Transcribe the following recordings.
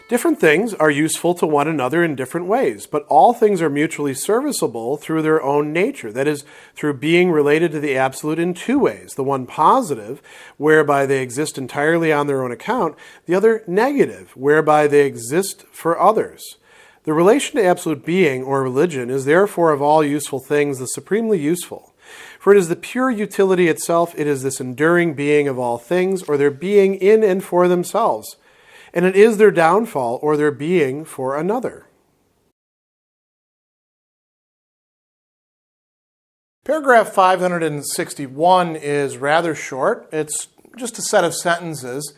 Different things are useful to one another in different ways, but all things are mutually serviceable through their own nature. That is, through being related to the absolute in two ways. The one positive, whereby they exist entirely on their own account. The other negative, whereby they exist for others. The relation to absolute being, or religion, is therefore of all useful things the supremely useful. For it is the pure utility itself, it is this enduring being of all things, or their being in and for themselves. And it is their downfall or their being for another. Paragraph 561 is rather short. It's just a set of sentences,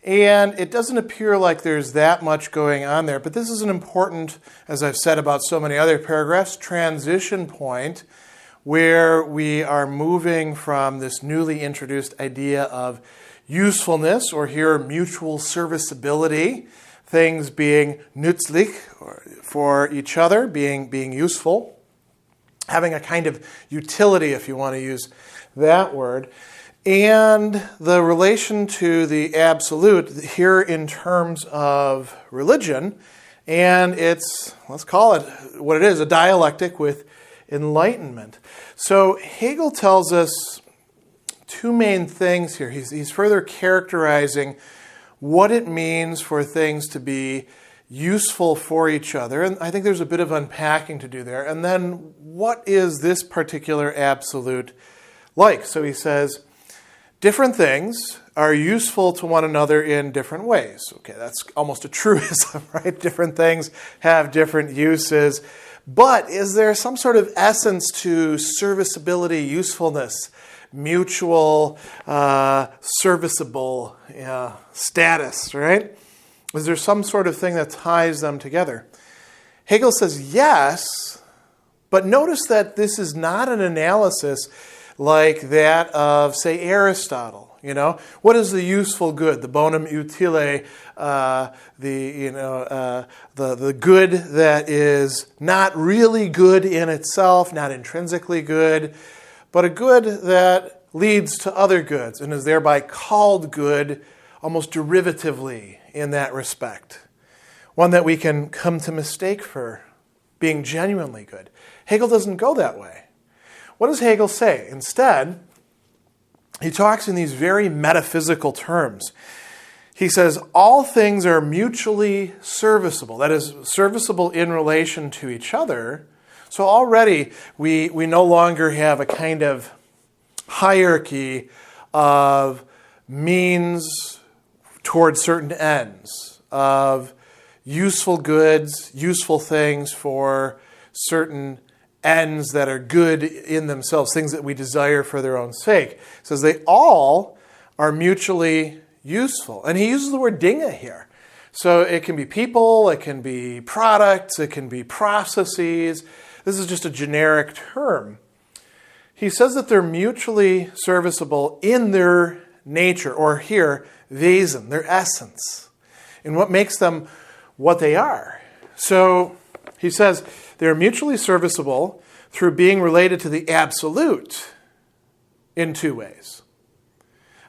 and it doesn't appear like there's that much going on there. But this is an important, as I've said about so many other paragraphs, transition point where we are moving from this newly introduced idea of usefulness, or here mutual serviceability, things being nützlich for each other, being useful, having a kind of utility, if you want to use that word, and the relation to the absolute here in terms of religion, and it's, let's call it what it is, a dialectic with enlightenment. So Hegel tells us two main things here. He's further characterizing what it means for things to be useful for each other. And I think there's a bit of unpacking to do there. And then what is this particular absolute like? So he says, different things are useful to one another in different ways. Okay, that's almost a truism, right? Different things have different uses. But is there some sort of essence to serviceability, usefulness, mutual serviceable status, right? Is there some sort of thing that ties them together? Hegel says yes, but notice that this is not an analysis like that of, say, Aristotle. You know, what is the useful good, the bonum utile, the good that is not really good in itself, not intrinsically good, but a good that leads to other goods and is thereby called good almost derivatively in that respect. One that we can come to mistake for being genuinely good. Hegel doesn't go that way. What does Hegel say? Instead, he talks in these very metaphysical terms. He says, all things are mutually serviceable. That is, serviceable in relation to each other. So already we no longer have a kind of hierarchy of means toward certain ends, of useful goods, useful things for certain ends that are good in themselves, things that we desire for their own sake. It says they all are mutually useful. And he uses the word Dinge here. So it can be people, it can be products, it can be processes. This is just a generic term. He says that they're mutually serviceable in their nature, or here, Wesen, their essence, in what makes them what they are. So he says they're mutually serviceable through being related to the absolute in two ways.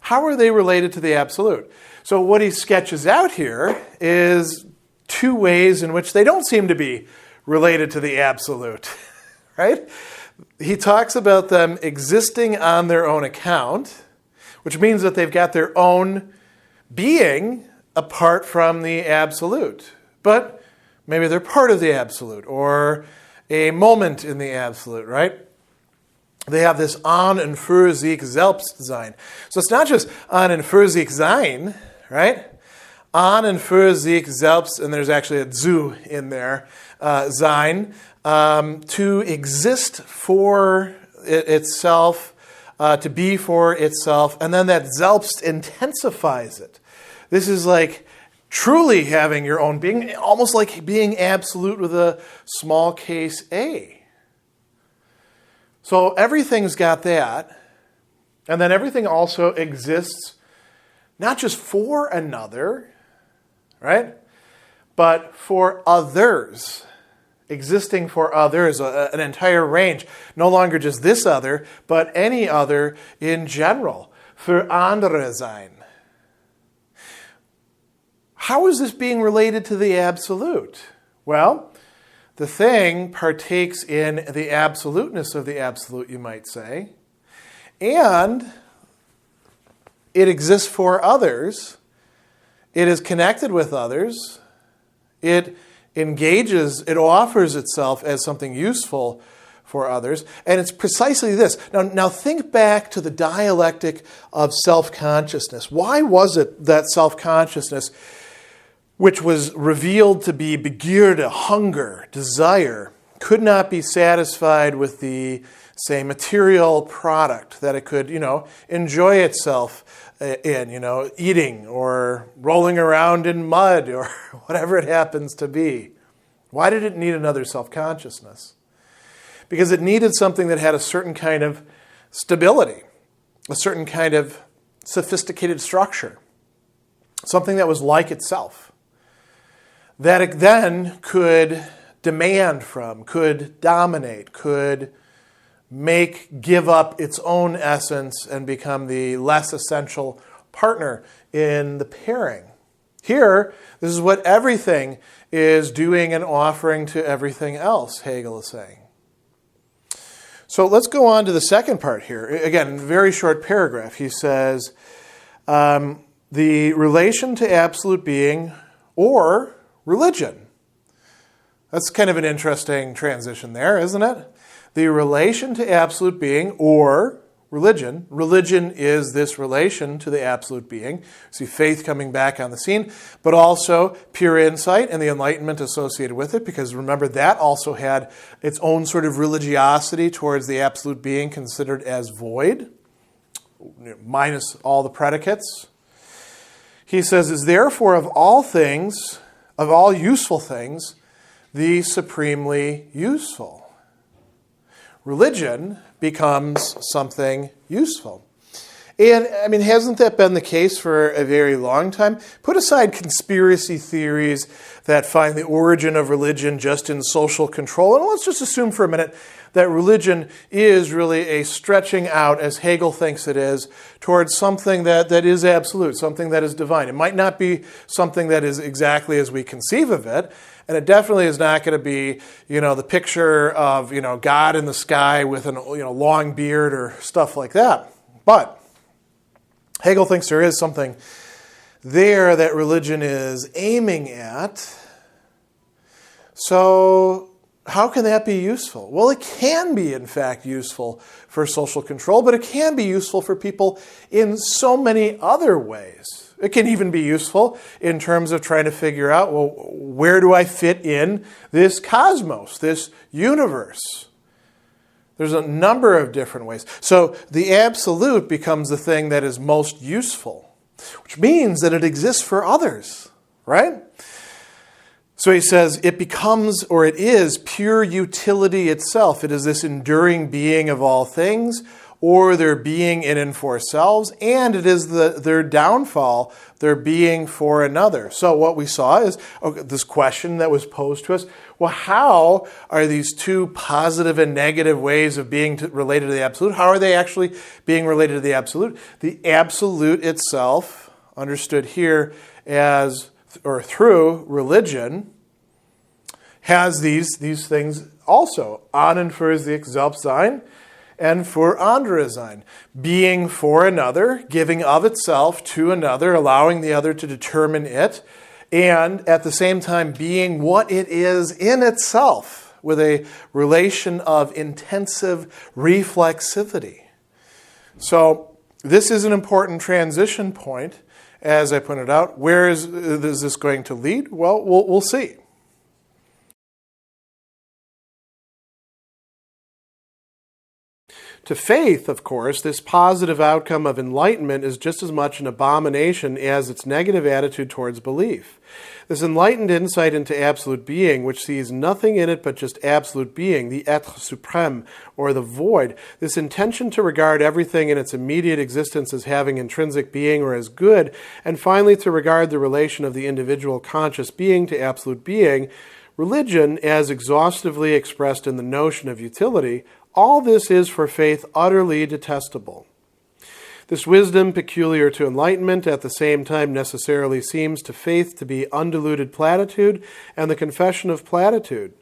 How are they related to the absolute? So what he sketches out here is two ways in which they don't seem to be related to the absolute, right? He talks about them existing on their own account, which means that they've got their own being apart from the absolute. But maybe they're part of the absolute or a moment in the absolute, right? They have this an und für sich selbst sein. So it's not just an und für sich sein, right? An und für sich selbst, and there's actually a zu in there, sein, to exist for itself, to be for itself, and then that selbst intensifies it. This is like truly having your own being, almost like being absolute with a small case a. So everything's got that, and then everything also exists not just for another, right? But for others. Existing for others, an entire range. No longer just this other, but any other in general. Für andere sein. How is this being related to the absolute? Well, the thing partakes in the absoluteness of the absolute, you might say, and it exists for others. It is connected with others. It engages, it offers itself as something useful for others. And it's precisely this. Now think back to the dialectic of self-consciousness. Why was it that self-consciousness, which was revealed to be Begierde, hunger, desire, could not be satisfied with the, say, material product that it could, enjoy itself in, eating or rolling around in mud or whatever it happens to be? Why did it need another self-consciousness? Because it needed something that had a certain kind of stability, a certain kind of sophisticated structure, something that was like itself, that it then could demand from, could dominate, could give up its own essence and become the less essential partner in the pairing. Here, this is what everything is doing and offering to everything else, Hegel is saying. So let's go on to the second part here. Again, very short paragraph. He says, the relation to absolute being or religion. That's kind of an interesting transition there, isn't it? The relation to absolute being or religion. Religion is this relation to the absolute being. See faith coming back on the scene, but also pure insight and the enlightenment associated with it, because remember that also had its own sort of religiosity towards the absolute being considered as void, minus all the predicates. He says, is therefore of all things, of all useful things, the supremely useful. Religion becomes something useful. And, hasn't that been the case for a very long time? Put aside conspiracy theories that find the origin of religion just in social control, and let's just assume for a minute that religion is really a stretching out, as Hegel thinks it is, towards something that is absolute, something that is divine. It might not be something that is exactly as we conceive of it, and it definitely is not going to be, the picture of, God in the sky with an, long beard or stuff like that. But Hegel thinks there is something there that religion is aiming at. So how can that be useful? Well, it can be, in fact, useful for social control, but it can be useful for people in so many other ways. It can even be useful in terms of trying to figure out, well, where do I fit in this cosmos, this universe? There's a number of different ways. So the absolute becomes the thing that is most useful, which means that it exists for others, right? So he says it becomes, or it is, pure utility itself. It is this enduring being of all things, or their being in and for selves, and it is their downfall, their being for another. So what we saw is this question that was posed to us, well, how are these two positive and negative ways of being related to the absolute, how are they actually being related to the absolute? The absolute itself, understood here as, or through religion, has these things also. An und für sich selbst sein, and für andere sein. Being for another, giving of itself to another, allowing the other to determine it, and at the same time being what it is in itself, with a relation of intensive reflexivity. So this is an important transition point, as I pointed out. Where is this going to lead? Well, we'll see. To faith, of course, this positive outcome of enlightenment is just as much an abomination as its negative attitude towards belief. This enlightened insight into absolute being, which sees nothing in it but just absolute being, the être suprême, or the void, this intention to regard everything in its immediate existence as having intrinsic being or as good, and finally to regard the relation of the individual conscious being to absolute being, religion, as exhaustively expressed in the notion of utility, all this is for faith utterly detestable. This wisdom peculiar to enlightenment at the same time necessarily seems to faith to be undiluted platitude and the confession of platitude.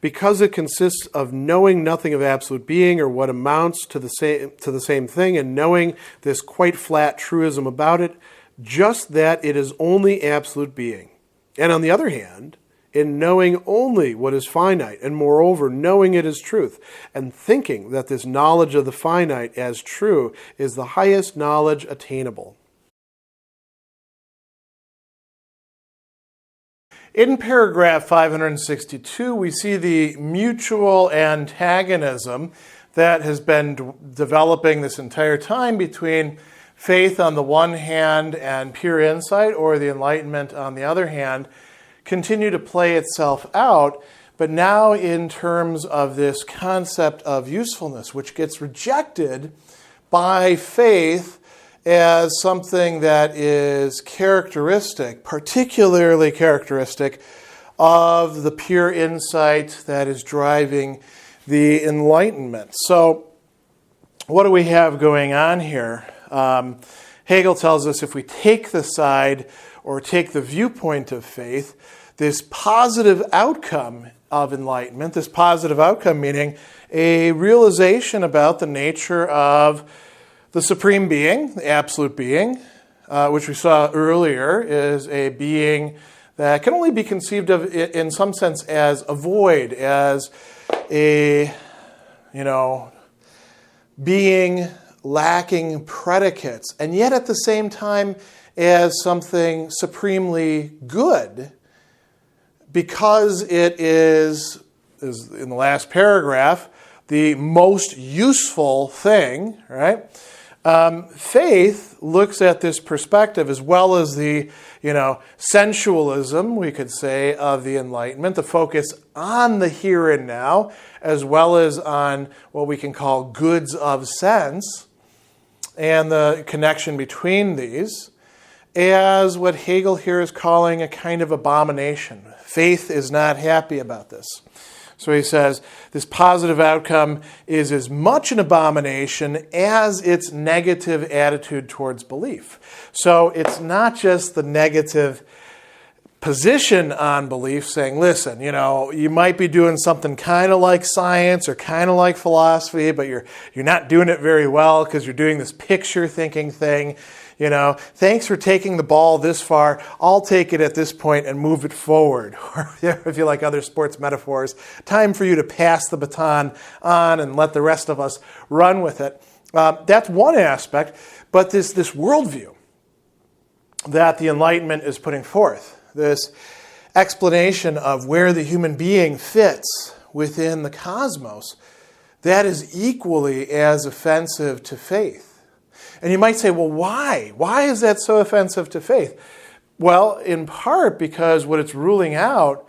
Because it consists of knowing nothing of absolute being or what amounts to the same thing and knowing this quite flat truism about it, just that it is only absolute being. And on the other hand, in knowing only what is finite, and moreover knowing it as truth, and thinking that this knowledge of the finite as true is the highest knowledge attainable. In paragraph 562, we see the mutual antagonism that has been developing this entire time between faith on the one hand and pure insight, or the Enlightenment on the other hand, continue to play itself out, but now in terms of this concept of usefulness, which gets rejected by faith as something that is characteristic, particularly characteristic of the pure insight that is driving the Enlightenment. So what do we have going on here? Hegel tells us if we take the side or take the viewpoint of faith, this positive outcome of enlightenment, this positive outcome meaning a realization about the nature of the supreme being, the absolute being, which we saw earlier is a being that can only be conceived of in some sense as a void, as a, being lacking predicates, and yet at the same time as something supremely good, because it is in the last paragraph, the most useful thing, right? Faith looks at this perspective as well as the, sensualism, we could say, of the Enlightenment, the focus on the here and now, as well as on what we can call goods of sense, and the connection between these, as what Hegel here is calling a kind of abomination. Faith is not happy about this. So he says, this positive outcome is as much an abomination as its negative attitude towards belief. So it's not just the negative position on belief saying, listen, you might be doing something kind of like science or kind of like philosophy, but you're not doing it very well because you're doing this picture thinking thing. Thanks for taking the ball this far. I'll take it at this point and move it forward. Or if you like other sports metaphors, time for you to pass the baton on and let the rest of us run with it. That's one aspect, but this worldview that the Enlightenment is putting forth, this explanation of where the human being fits within the cosmos, that is equally as offensive to faith. And you might say, well, why? Why is that so offensive to faith? Well, in part because what it's ruling out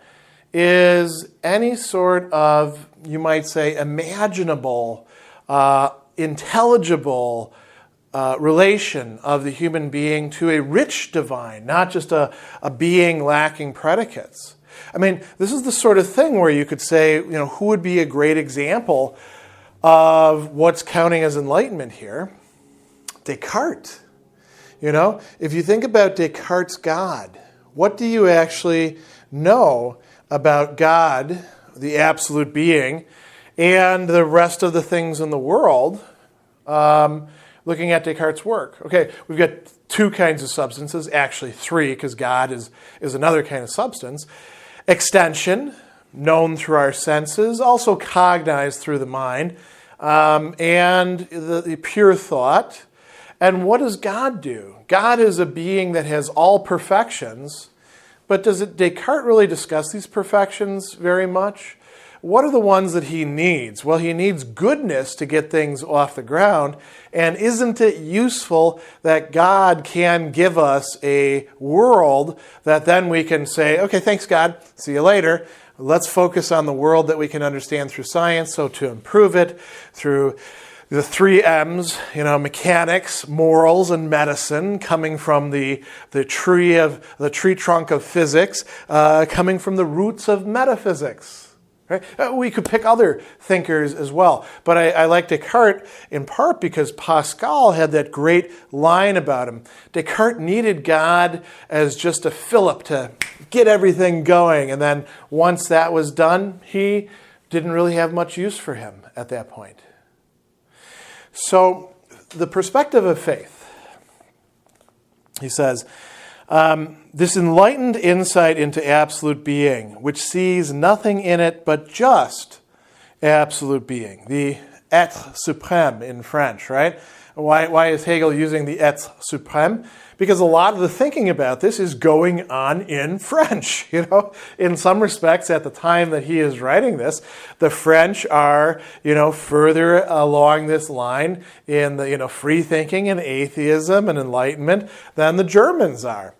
is any sort of, you might say, imaginable, intelligible relation of the human being to a rich divine, not just a being lacking predicates. I mean, this is the sort of thing where you could say, who would be a great example of what's counting as enlightenment here? Descartes. If you think about Descartes' God, what do you actually know about God, the absolute being, and the rest of the things in the world, looking at Descartes' work? Okay, we've got two kinds of substances, actually three, because God is another kind of substance. Extension, known through our senses, also cognized through the mind, and the pure thought. And what does God do? God is a being that has all perfections, but does Descartes really discuss these perfections very much? what are the ones that he needs? Well, he needs goodness to get things off the ground. And isn't it useful that God can give us a world that then we can say, okay, thanks God, see you later. Let's focus on the world that we can understand through science, so to improve it through the 3 M's, mechanics, morals, and medicine, coming from the tree trunk of physics, coming from the roots of metaphysics. Right? We could pick other thinkers as well, but I like Descartes in part because Pascal had that great line about him. Descartes needed God as just a fillip to get everything going, and then once that was done, he didn't really have much use for him at that point. So, the perspective of faith, he says, this enlightened insight into absolute being, which sees nothing in it but just absolute being, the être suprême in French, right? Why is Hegel using the être suprême? Because a lot of the thinking about this is going on in French. In some respects, at the time that he is writing this, the French are, further along this line in the, free thinking and atheism and enlightenment than the Germans are.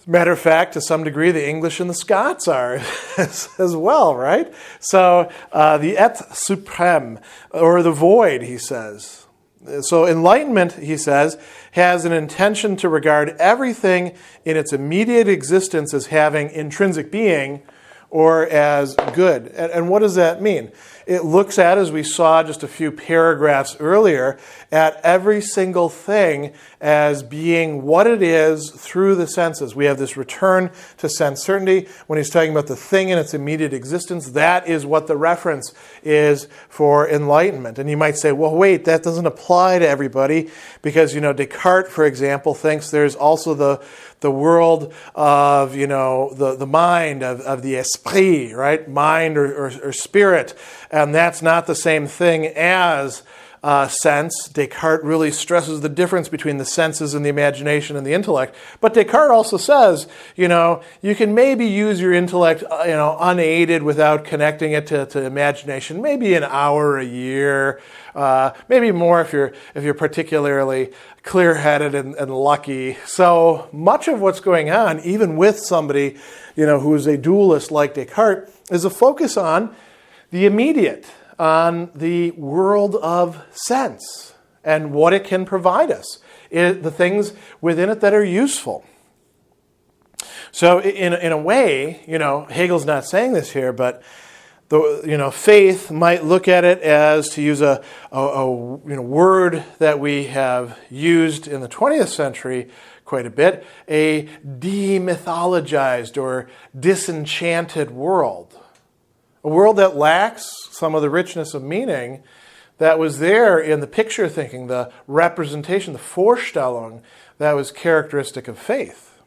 Matter of fact, to some degree, the English and the Scots are as well, right? So the être suprême, or the void, he says. So enlightenment, he says, has an intention to regard everything in its immediate existence as having intrinsic being or as good. And what does that mean? It looks at, as we saw just a few paragraphs earlier, at every single thing as being what it is through the senses. We have this return to sense certainty. When he's talking about the thing in its immediate existence, that is what the reference is for enlightenment. And you might say, well, wait, that doesn't apply to everybody because, Descartes, for example, thinks there's also the world of, the mind, of the esprit, right? Mind or spirit. And that's not the same thing as sense. Descartes really stresses the difference between the senses and the imagination and the intellect. But Descartes also says, you can maybe use your intellect, unaided without connecting it to imagination, maybe an hour a year, maybe more if you're particularly clear-headed and lucky. So much of what's going on, even with somebody, who is a dualist like Descartes, is a focus on the immediate, on the world of sense and what it can provide us, the things within it that are useful. So in a way, Hegel's not saying this here, but faith might look at it as, to use a word that we have used in the 20th century quite a bit, a demythologized or disenchanted world. A world that lacks some of the richness of meaning that was there in the picture thinking, the representation, the Vorstellung that was characteristic of faith.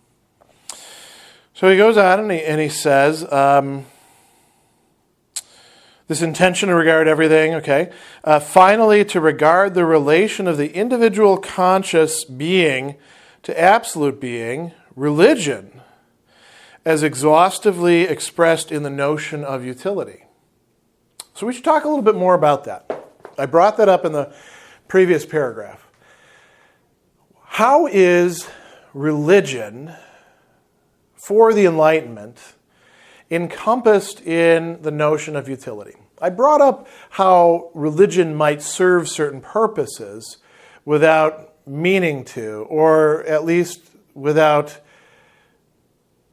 So he goes on and he says, this intention to regard everything, okay. Finally, to regard the relation of the individual conscious being to absolute being, religion, as exhaustively expressed in the notion of utility. So we should talk a little bit more about that. I brought that up in the previous paragraph. How is religion for the Enlightenment encompassed in the notion of utility? I brought up how religion might serve certain purposes without meaning to, or at least without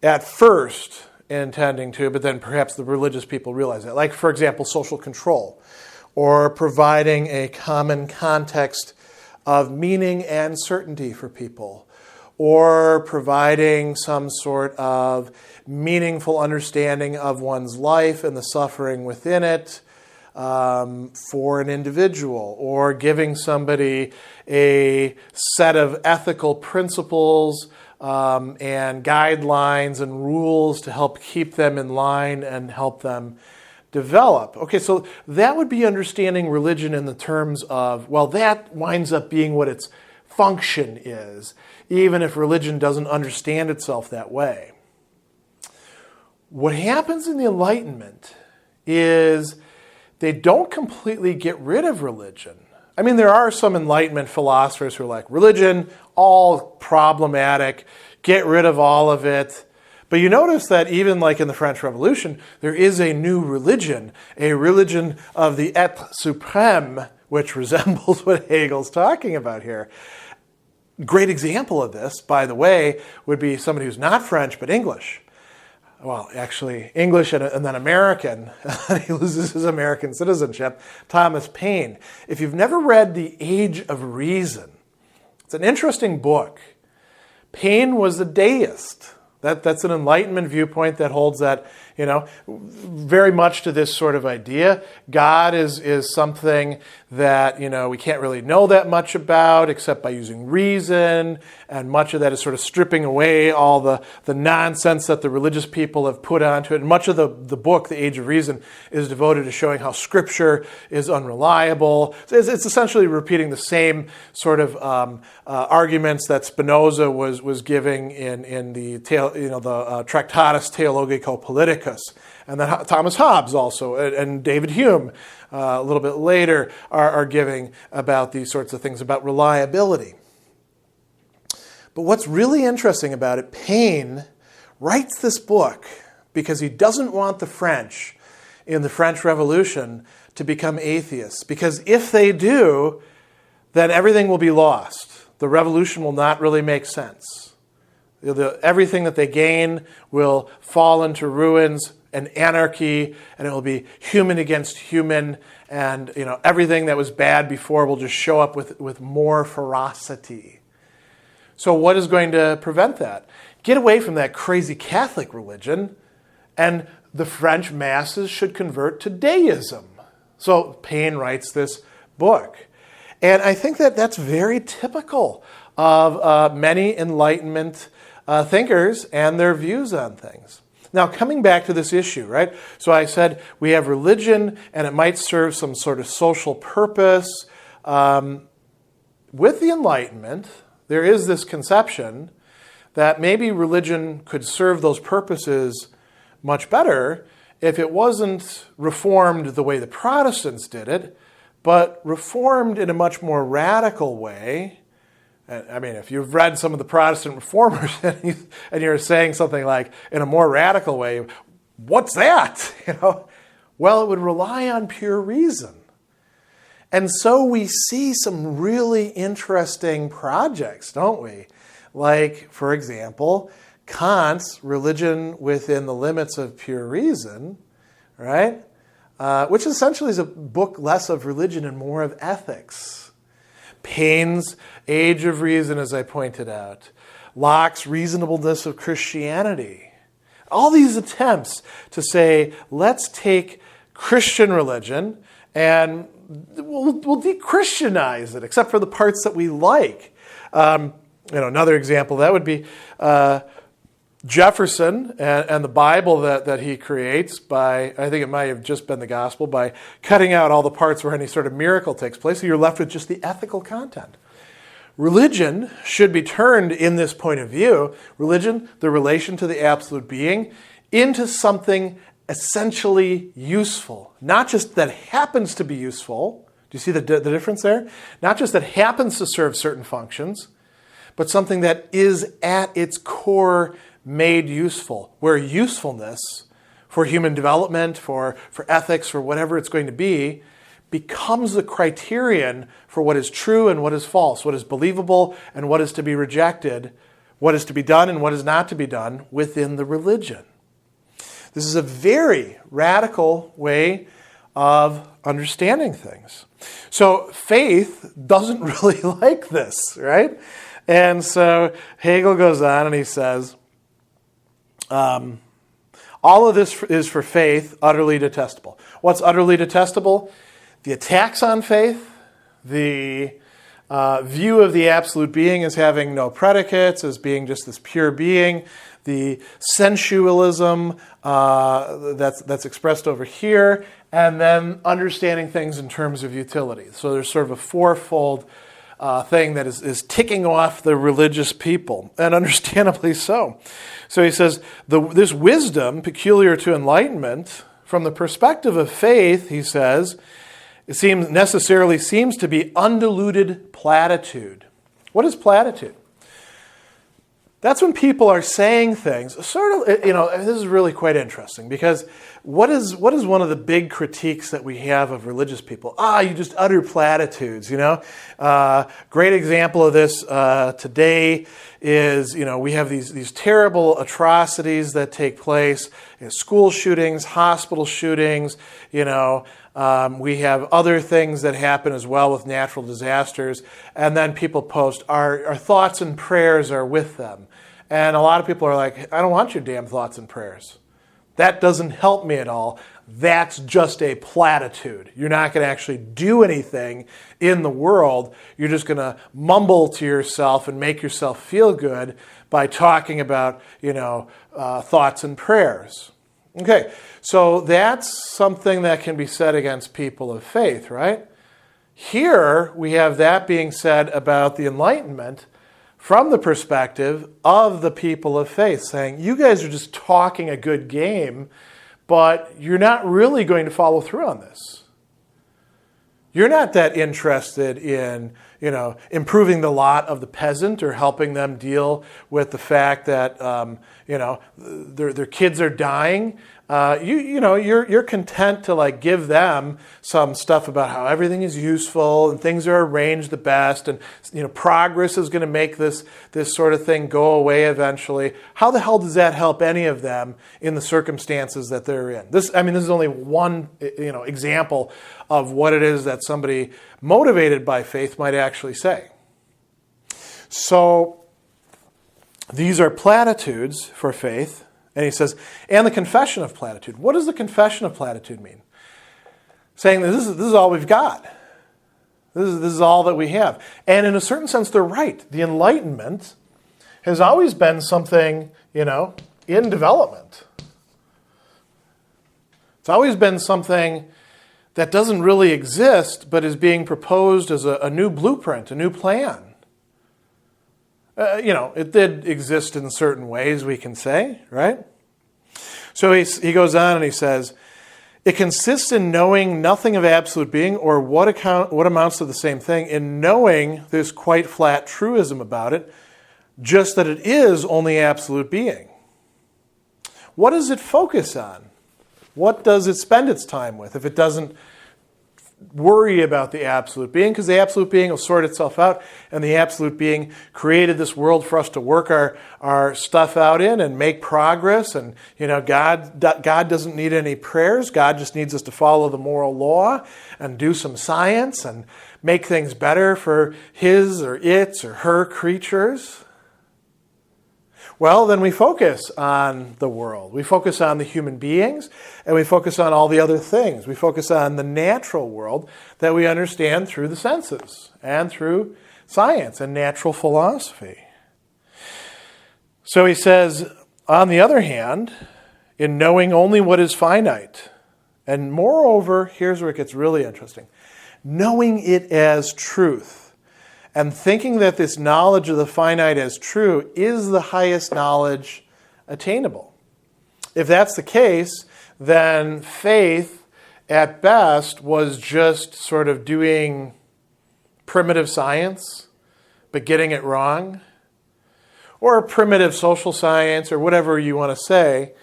at first intending to, but then perhaps the religious people realize that. Like, for example, social control, or providing a common context of meaning and certainty for people, or providing some sort of meaningful understanding of one's life and the suffering within it for an individual, or giving somebody a set of ethical principles and guidelines and rules to help keep them in line and help them develop. Okay, so that would be understanding religion in the terms of, well, that winds up being what its function is, even if religion doesn't understand itself that way. What happens in the Enlightenment is they don't completely get rid of religion. I mean, there are some Enlightenment philosophers who are like, religion, all problematic, get rid of all of it. But you notice that even like in the French Revolution, there is a new religion, a religion of the être suprême, which resembles what Hegel's talking about here. Great example of this, by the way, would be somebody who's not French but English. Well, actually, English and then American. He loses his American citizenship. Thomas Paine. If you've never read The Age of Reason, it's an interesting book. Paine was a deist. That's an Enlightenment viewpoint that holds that, very much to this sort of idea. God is something that, we can't really know that much about except by using reason, and much of that is sort of stripping away all the nonsense that the religious people have put onto it. And much of the book, The Age of Reason, is devoted to showing how Scripture is unreliable. It's essentially repeating the same sort of arguments that Spinoza was giving in the Tractatus Theologico-Politicus, and that Thomas Hobbes also, and David Hume a little bit later are giving about these sorts of things about reliability. But what's really interesting about it, Paine writes this book because he doesn't want the French in the French Revolution to become atheists. Because if they do, then everything will be lost. The revolution will not really make sense. Everything that they gain will fall into ruins and anarchy, and it will be human against human, and everything that was bad before will just show up with more ferocity. So what is going to prevent that? Get away from that crazy Catholic religion, and the French masses should convert to deism. So Paine writes this book. And I think that that's very typical of many Enlightenment thinkers and their views on things. Now, coming back to this issue, right? So I said we have religion, and it might serve some sort of social purpose. With the Enlightenment, there is this conception that maybe religion could serve those purposes much better if it wasn't reformed the way the Protestants did it, but reformed in a much more radical way. I mean, if you've read some of the Protestant reformers and you're saying something like, in a more radical way, what's that? Well, it would rely on pure reason. And so we see some really interesting projects, don't we? Like, for example, Kant's Religion Within the Limits of Pure Reason, right? Which essentially is a book less of religion and more of ethics. Paine's Age of Reason, as I pointed out. Locke's Reasonableness of Christianity. All these attempts to say, let's take Christian religion and we'll de-Christianize it, except for the parts that we like. Another example, that would be Jefferson and the Bible that he creates by, I think it might have just been the gospel, by cutting out all the parts where any sort of miracle takes place, so you're left with just the ethical content. Religion should be turned in this point of view, religion, the relation to the absolute being, into something essentially useful. Not just that happens to be useful. Do you see the difference there? Not just that happens to serve certain functions, but something that is at its core made useful, where usefulness for human development, for ethics, for whatever it's going to be, becomes the criterion for what is true and what is false, what is believable and what is to be rejected, what is to be done and what is not to be done within the religion. This is a very radical way of understanding things. So faith doesn't really like this, right? And so Hegel goes on and he says, all of this is for faith utterly detestable. What's utterly detestable? The attacks on faith, the view of the absolute being as having no predicates, as being just this pure being, the sensualism that's expressed over here, and then understanding things in terms of utility. So there's sort of a fourfold thing that is ticking off the religious people, and understandably so. So he says, this wisdom peculiar to enlightenment from the perspective of faith, he says, it necessarily seems to be undiluted platitude. What is platitude? That's when people are saying things, sort of, this is really quite interesting, because what is one of the big critiques that we have of religious people? You just utter platitudes, Great example of this today is, we have these terrible atrocities that take place, school shootings, hospital shootings, we have other things that happen as well with natural disasters, and then people post, our thoughts and prayers are with them. And a lot of people are like, I don't want your damn thoughts and prayers. That doesn't help me at all. That's just a platitude. You're not going to actually do anything in the world. You're just going to mumble to yourself and make yourself feel good by talking about, thoughts and prayers. Okay, so that's something that can be said against people of faith, right? Here we have that being said about the Enlightenment from the perspective of the people of faith, saying, you guys are just talking a good game, but you're not really going to follow through on this. You're not that interested in, improving the lot of the peasant or helping them deal with the fact that, their kids are dying. You're content to give them some stuff about how everything is useful and things are arranged the best, and progress is going to make this sort of thing go away eventually. How the hell does that help any of them in the circumstances that they're in? This is only one example of what it is that somebody motivated by faith might actually say. So these are platitudes for faith. And he says, and the Confession of Platitude. What does the Confession of Platitude mean? Saying that this is all we've got. This is all that we have. And in a certain sense, they're right. The Enlightenment has always been something, in development. It's always been something that doesn't really exist, but is being proposed as a new blueprint, a new plan. It did exist in certain ways, we can say, right? So he goes on and he says, it consists in knowing nothing of absolute being, or what amounts to the same thing, in knowing there's quite flat truism about it, just that it is only absolute being. What does it focus on? What does it spend its time with if it doesn't worry about the absolute being? Because the absolute being will sort itself out, and the absolute being created this world for us to work our stuff out in and make progress. And God doesn't need any prayers. God just needs us to follow the moral law and do some science and make things better for his or its or her creatures. Well, then we focus on the world. We focus on the human beings, and we focus on all the other things. We focus on the natural world that we understand through the senses and through science and natural philosophy. So he says, on the other hand, in knowing only what is finite, and moreover, here's where it gets really interesting, knowing it as truth, and thinking that this knowledge of the finite as true is the highest knowledge attainable. If that's the case, then faith, at best, was just sort of doing primitive science, but getting it wrong, or primitive social science, or whatever you want to say.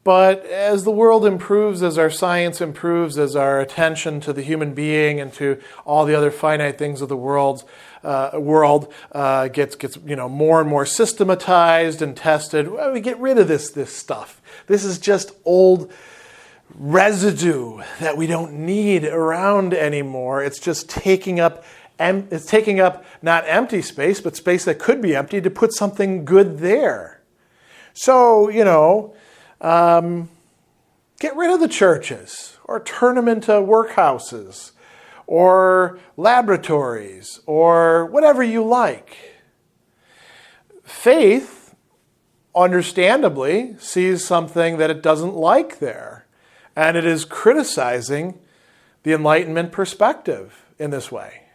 But as the world improves, as our science improves, as our attention to the human being and to all the other finite things of the world gets more and more systematized and tested, well, we get rid of this stuff. This is just old residue that we don't need around anymore. It's just taking up not empty space, but space that could be empty to put something good there. So, get rid of the churches, or turn them into workhouses, or laboratories, or whatever you like. Faith, understandably, sees something that it doesn't like there, and it is criticizing the Enlightenment perspective in this way.